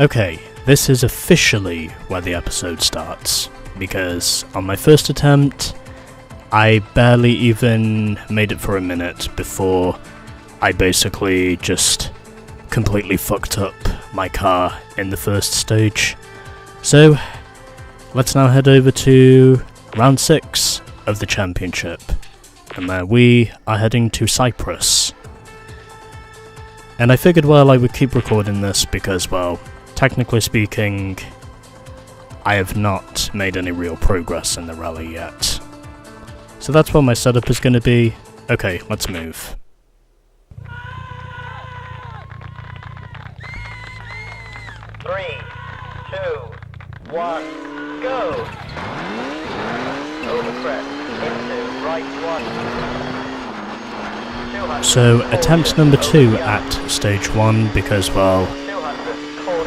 Okay, this is officially where the episode starts, because on my first attempt, I barely even made it for a minute before I basically just completely fucked up my car in the first stage. So, let's now head over to round 6 of the championship, and there we are heading to Cyprus. And I figured, well, I would keep recording this because, well, technically speaking, I have not made any real progress in the rally yet. So that's what my setup is going to be. Okay, let's move. Three, two, one, go! Over crest, into right one. So, attempt number 2 at stage 1 because, well,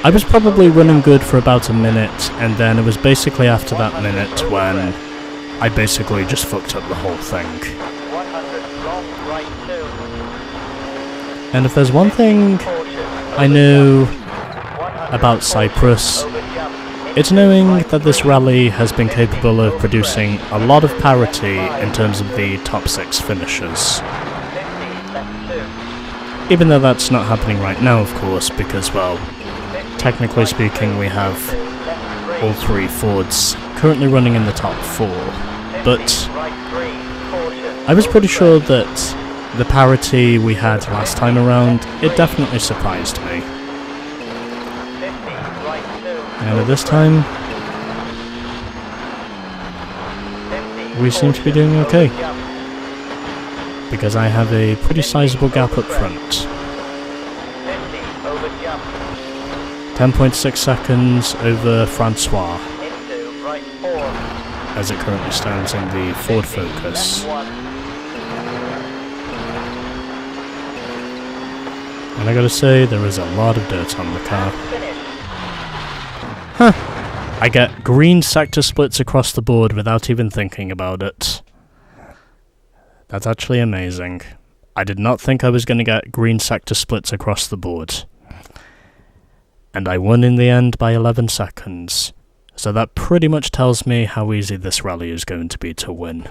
I was probably running good for about a minute, and then it was basically after that minute when I basically just fucked up the whole thing. And if there's one thing I know about Cyprus, it's knowing that this rally has been capable of producing a lot of parity in terms of the top 6 finishers. Even though that's not happening right now, of course, because, well, technically speaking, we have all 3 Fords currently running in the top 4, but I was pretty sure that the parity we had last time around, it definitely surprised me. And at this time, we seem to be doing okay, because I have a pretty sizable gap up front. 10.6 seconds over Francois, as it currently stands in the Ford Focus. And I gotta say, there is a lot of dirt on the car. Huh. I get green sector splits across the board without even thinking about it. That's actually amazing. I did not think I was gonna get green sector splits across the board. And I won in the end by 11 seconds, so that pretty much tells me how easy this rally is going to be to win.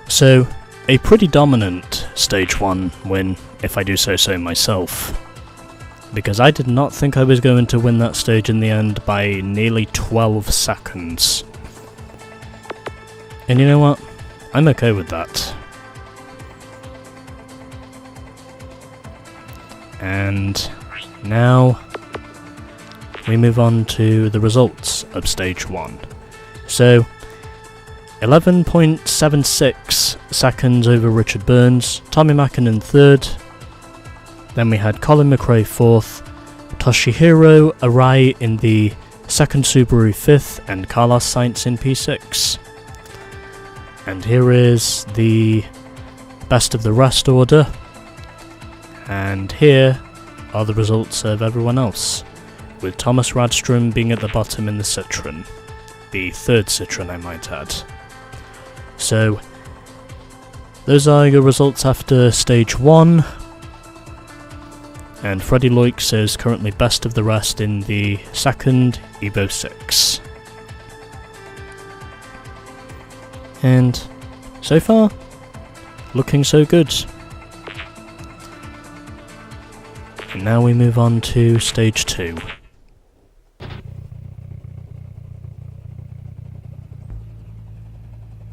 So, a pretty dominant stage 1 win, if I do say so myself, because I did not think I was going to win that stage in the end by nearly 12 seconds. And you know what? I'm okay with that. And now, we move on to the results of stage 1. So, 11.76 seconds over Richard Burns, Tommy Mackinnon 3rd, then we had Colin McRae 4th, Toshihiro Arai in the 2nd Subaru 5th, and Carlos Sainz in P6. And here is the best of the rest order, and here are the results of everyone else, with Thomas Radstrom being at the bottom in the Citroen, the 3rd Citroen I might add. So, those are your results after stage 1, and Freddie Loix is currently best of the rest in the 2nd Evo 6. And so far, looking so good. And now we move on to stage 2.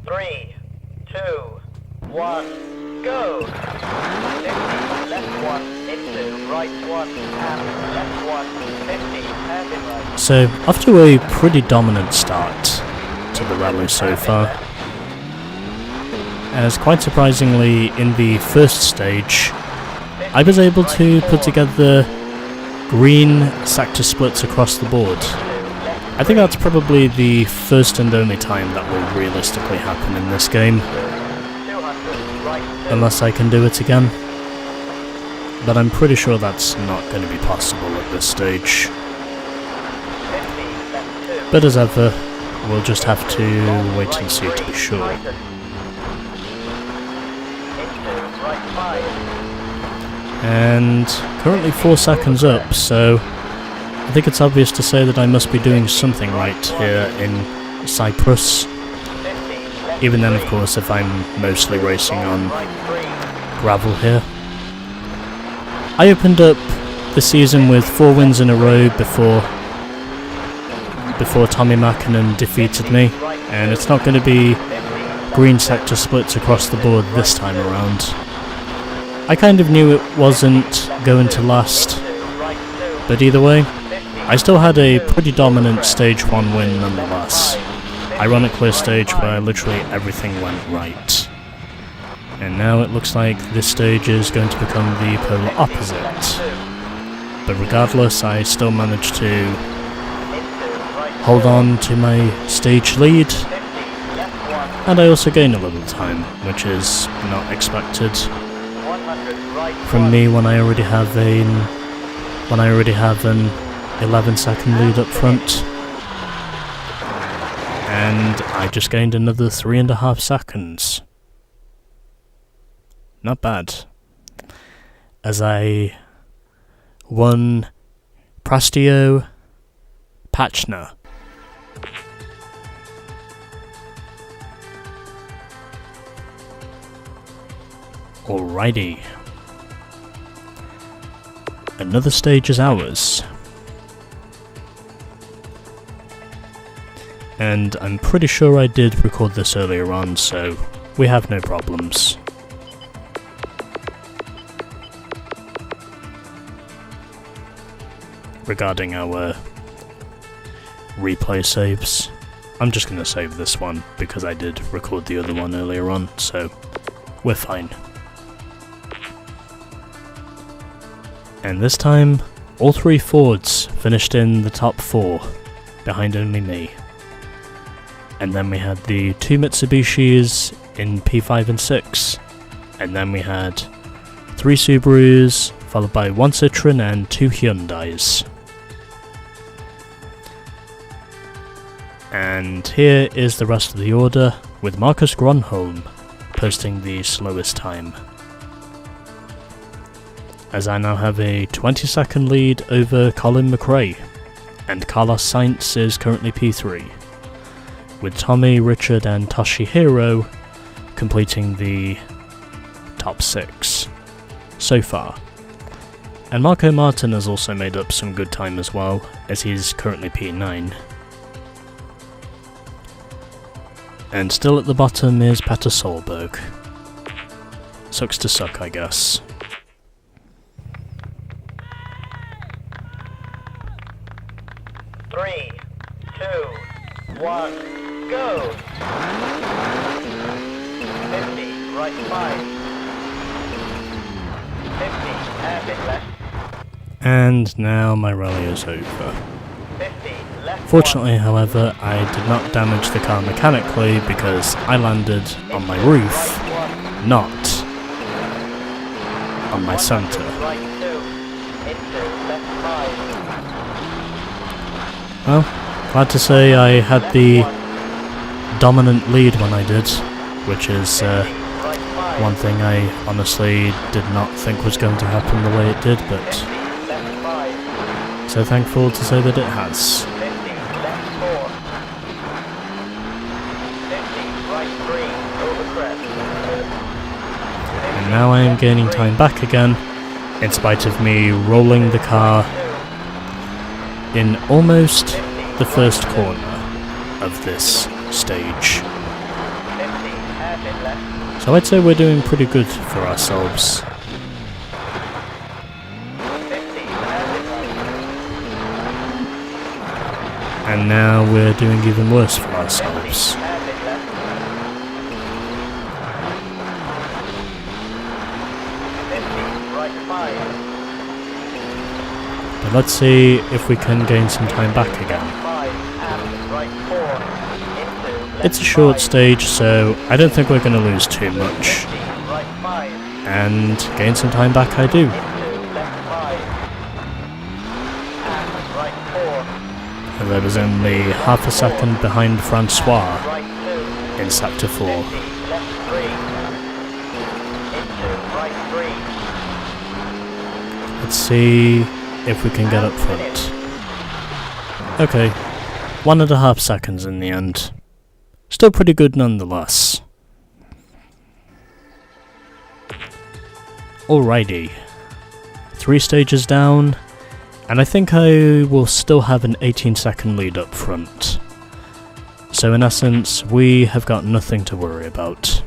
Three, two, one, go! 50, left 1, into right 1, and left 1, 50, and in right. So, off to a pretty dominant start to the rally so far, as quite surprisingly in the first stage I was able to put together green sector splits across the board. I think that's probably the first and only time that will realistically happen in this game, unless I can do it again. But I'm pretty sure that's not going to be possible at this stage. But as ever, we'll just have to wait and see to be sure. And currently 4 seconds up, so I think it's obvious to say that I must be doing something right here in Cyprus. Even then, of course, if I'm mostly racing on gravel here. I opened up the season with 4 wins in a row before Tommy Mackinnon defeated me, and it's not going to be green sector splits across the board this time around. I kind of knew it wasn't going to last, but either way, I still had a pretty dominant stage 1 win nonetheless. Ironically, a stage where literally everything went right. And now it looks like this stage is going to become the polar opposite. But regardless, I still managed to hold on to my stage lead, and I also gain a little time, which is not expected from me when I already have an 11-second lead up front. And I just gained another 3.5 seconds. Not bad. As I won Prastio Pachna. Alrighty. Another stage is ours. And I'm pretty sure I did record this earlier on, so we have no problems. Regarding our replay saves, I'm just going to save this one because I did record the other one earlier on, so we're fine. And this time, all 3 Fords finished in the top 4, behind only me. And then we had the 2 Mitsubishis in P5 and 6, and then we had 3 Subarus, followed by 1 Citroen and 2 Hyundais. And here is the rest of the order, with Marcus Gronholm posting the slowest time. As I now have a 20-second lead over Colin McRae, and Carlos Sainz is currently P3, with Tommy, Richard and Toshihiro completing the top 6 so far. And Marco Martin has also made up some good time as well, as he's currently P9. And still at the bottom is Petter Solberg. Sucks to suck, I guess. Three, 2, 1, go! 50, right 5. 50, hairpin left. And now my rally is over. 50, left. Fortunately, however, I did not damage the car mechanically because I landed on my roof, not on my centre. Right 2, into left 5. Well, glad to say I had the dominant lead when I did, which is one thing I honestly did not think was going to happen the way it did, but so thankful to say that it has. 50, left 4. 50, right 3, over crest. And now I am gaining time back again, in spite of me rolling the car in almost the first corner of this stage. 50, hairpin left. So I'd say we're doing pretty good for ourselves. 50, hairpin right. And now we're doing even worse for ourselves. Hairpin left. 50, right 5. But let's see if we can gain some time back again. 5 and right 4 into left It's a short 5. stage, so I don't think we're going to lose too much. 50, right 5 And gain some time back I do. into left 5 and right 4. And there was only half a second behind Francois Right 2 in sector 4. 50, left 3 into right 3. Let's see if we can get up front. Okay, 1.5 seconds in the end. Still pretty good nonetheless. Alrighty. 3 stages down, and I think I will still have an 18-second lead up front. So in essence, we have got nothing to worry about.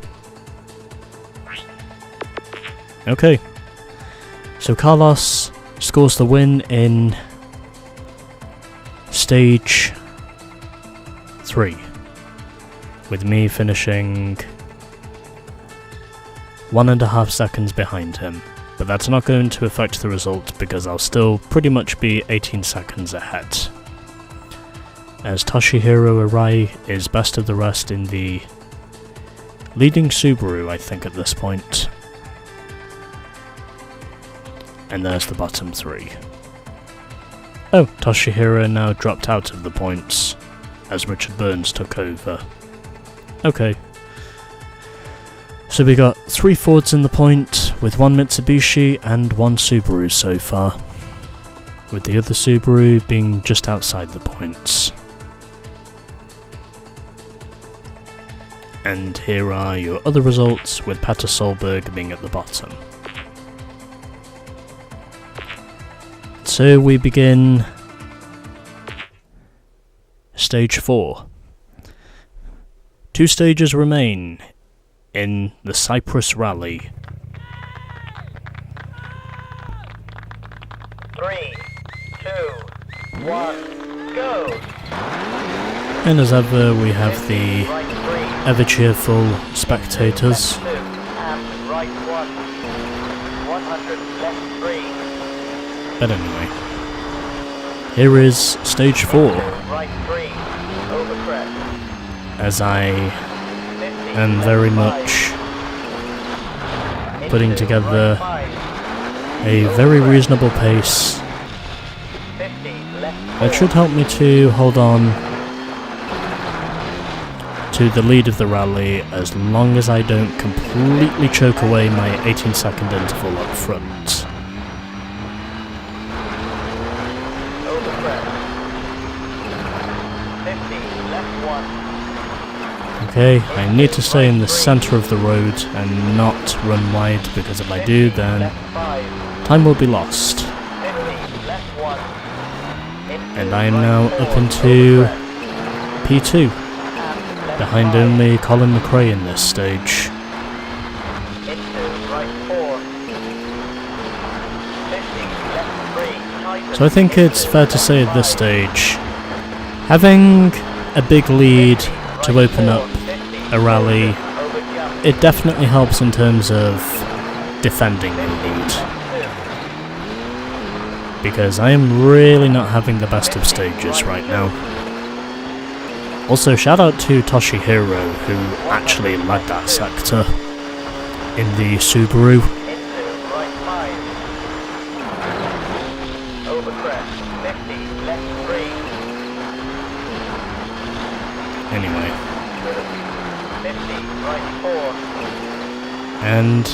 Okay. So Carlos scores the win in stage 3, with me finishing 1.5 seconds behind him, but that's not going to affect the result because I'll still pretty much be 18 seconds ahead, as Toshihiro Arai is best of the rest in the leading Subaru, I think, at this point. And there's the bottom 3. Oh, Toshihiro now dropped out of the points as Richard Burns took over. Okay. So we got 3 Fords in the point, with 1 Mitsubishi and 1 Subaru so far, with the other Subaru being just outside the points. And here are your other results, with Petter Solberg being at the bottom. So we begin stage 4. 2 stages remain in the Cyprus Rally. 3, 2, 1, go! And as ever, we have the ever cheerful spectators. Left 2, and right 1. 100, left 3. But anyway, here is stage 4, Right 3, over crest. as I 50, am very left much 5. putting Into together right 5. a very reasonable pace 50, left 4. that should help me to hold on to the lead of the rally as long as I don't completely choke away my 18-second interval up front. Over crest. 50, left 1. Okay, I need to stay in the centre of the road and not run wide, because if I do, then Left 5. time will be lost. 50, left 1. And I am now up into P2, behind only Colin McRae in this stage. Into right 4. 50, left 3. So I think it's fair to say at this stage, having a big lead to open up a rally, it definitely helps in terms of defending the lead, because I am really not having the best of stages right now. Also, shout out to Toshihiro, who actually led that sector in the Subaru. Into right 5. Over crest. 50, left 3. Anyway, 50, right 4. and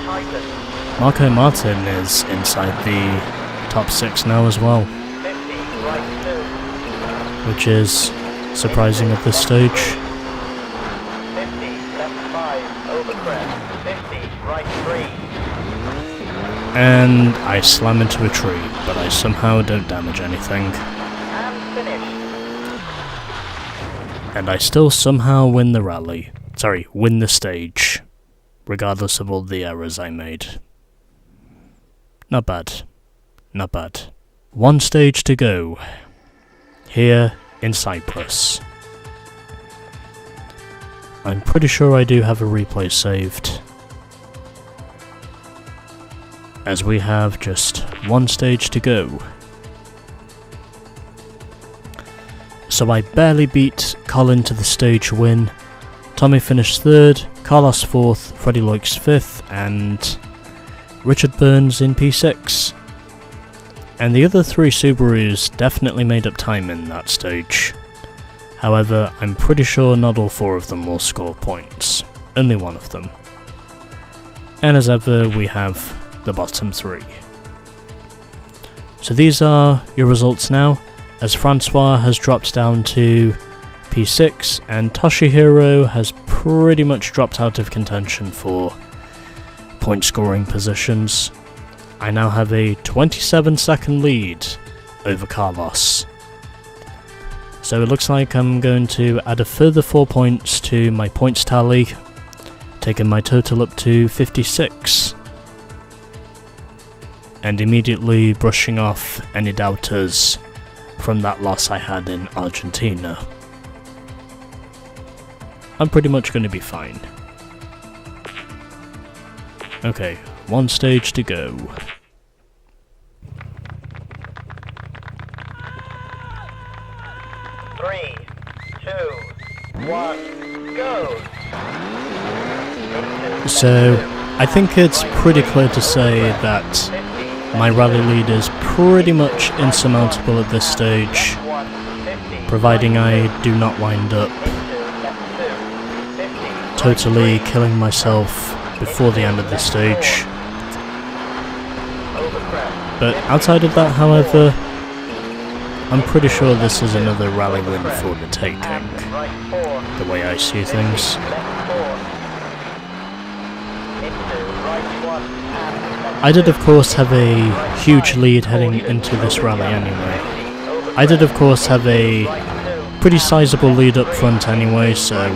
Tighten. Marco Martin is inside the top 6 now as well, 50, right 2. which is surprising at this stage. 50, left 5. Over crest. 50, right 3. And I slam into a tree, but I somehow don't damage anything. And finish. And I still somehow win the rally. Sorry, win the stage, regardless of all the errors I made. Not bad. Not bad. 1 stage to go. Here in Cyprus. I'm pretty sure I do have a replay saved, as we have just 1 stage to go. So I barely beat Colin to the stage win. Tommy finished 3rd, Carlos 4th, Freddie Loix 5th, and Richard Burns in P6. And the other 3 Subarus definitely made up time in that stage. However, I'm pretty sure not all 4 of them will score points. Only 1 of them. And as ever, we have the bottom 3. So these are your results now. as Francois has dropped down to P6 and Toshihiro has pretty much dropped out of contention for point scoring positions. I now have a 27-second lead over Carlos. So it looks like I'm going to add a further 4 points to my points tally, taking my total up to 56. And immediately brushing off any doubters from that loss I had in Argentina. I'm pretty much going to be fine. Okay, one stage to go. Three, two, one, go! So, I think it's pretty clear to say that my rally lead is pretty much insurmountable at this stage, providing I do not wind up totally killing myself before the end of this stage. But outside of that, however, I'm pretty sure this is another rally win for the taking, the way I see things. I did of course have a huge lead heading into this rally anyway. I did of course have a pretty sizable lead up front anyway, so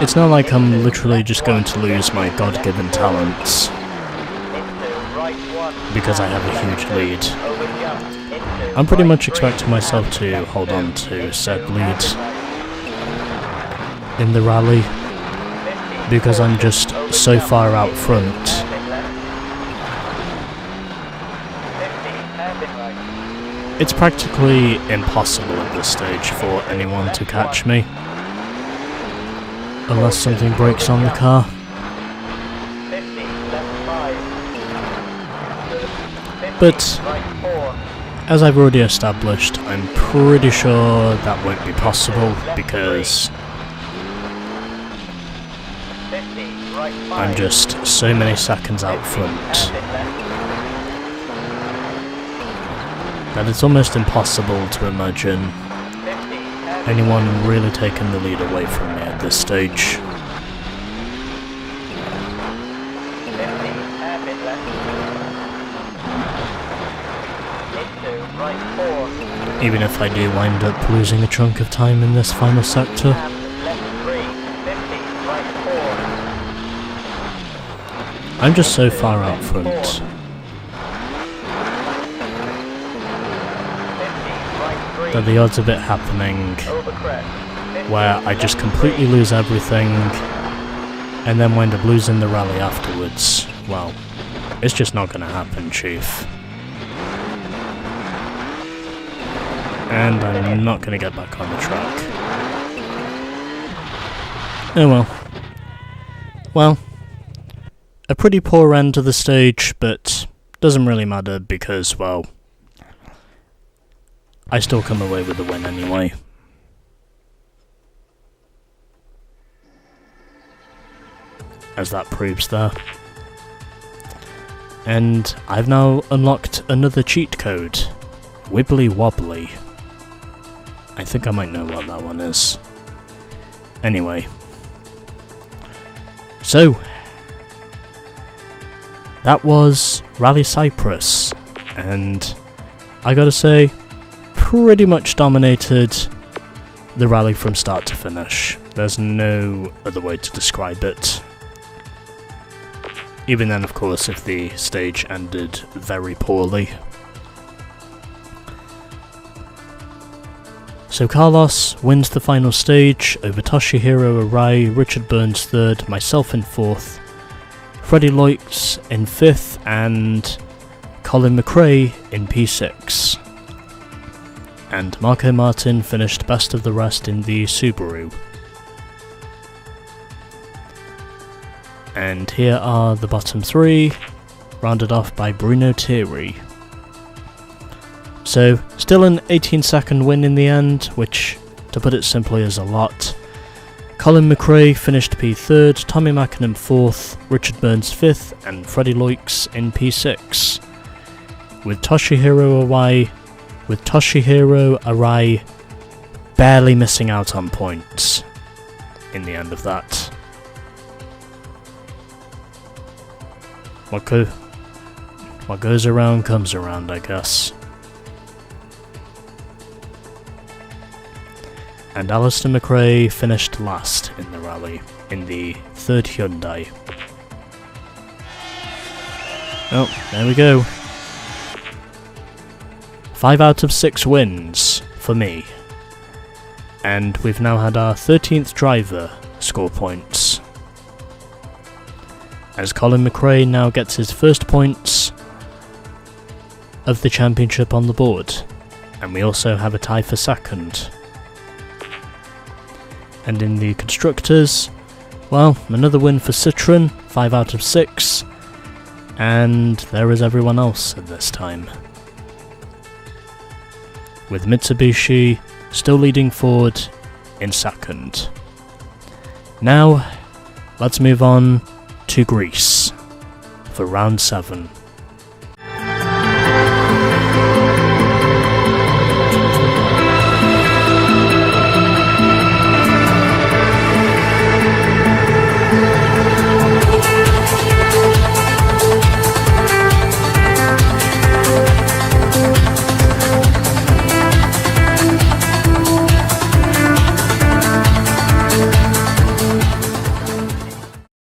it's not like I'm literally just going to lose my God-given talents because I have a huge lead. I'm pretty much expecting myself to hold on to said lead in the rally because I'm just so far out front. It's practically impossible at this stage for anyone to catch me, unless something breaks on the car. But, as I've already established, I'm pretty sure that won't be possible because I'm just so many seconds out front that it's almost impossible to imagine anyone really taking the lead away from me at this stage. Even if I do wind up losing a chunk of time in this final sector. I'm just so far out front that the odds of it happening where I just completely lose everything and then wind up losing the rally afterwards, well, it's just not gonna happen, Chief. And I'm not gonna get back on the track. Oh well. Well, a pretty poor end to the stage, but doesn't really matter because, well, I still come away with the win anyway. As that proves there. And I've now unlocked another cheat code. Wibbly Wobbly. I think I might know what that one is. Anyway. So, that was Rally Cyprus, and I gotta say, pretty much dominated the rally from start to finish. There's no other way to describe it. Even then, of course, if the stage ended very poorly. So Carlos wins the final stage over Toshihiro Arai, Richard Burns 3rd, myself in 4th, Freddie Loix in 5th, and Colin McRae in P6. And Marco Martin finished best of the rest in the Subaru. And here are the bottom 3, rounded off by Bruno Thierry. So, still an 18-second win in the end, which, to put it simply, is a lot. Colin McRae finished P3rd, Tommy Mackinnon 4th, Richard Burns 5th, and Freddie Loix in P6. With Toshihiro Arai barely missing out on points in the end of that. What goes around comes around, I guess. And Alistair McRae finished last in the rally, in the 3rd Hyundai. Oh, there we go. 5 out of 6 wins for me. And we've now had our 13th driver score points. As Colin McRae now gets his first points of the championship on the board. And we also have a tie for second. And in the constructors, well, another win for Citroën, 5 out of 6. And there is everyone else at this time. With Mitsubishi still leading forward in second. Now, let's move on to Greece for round 7.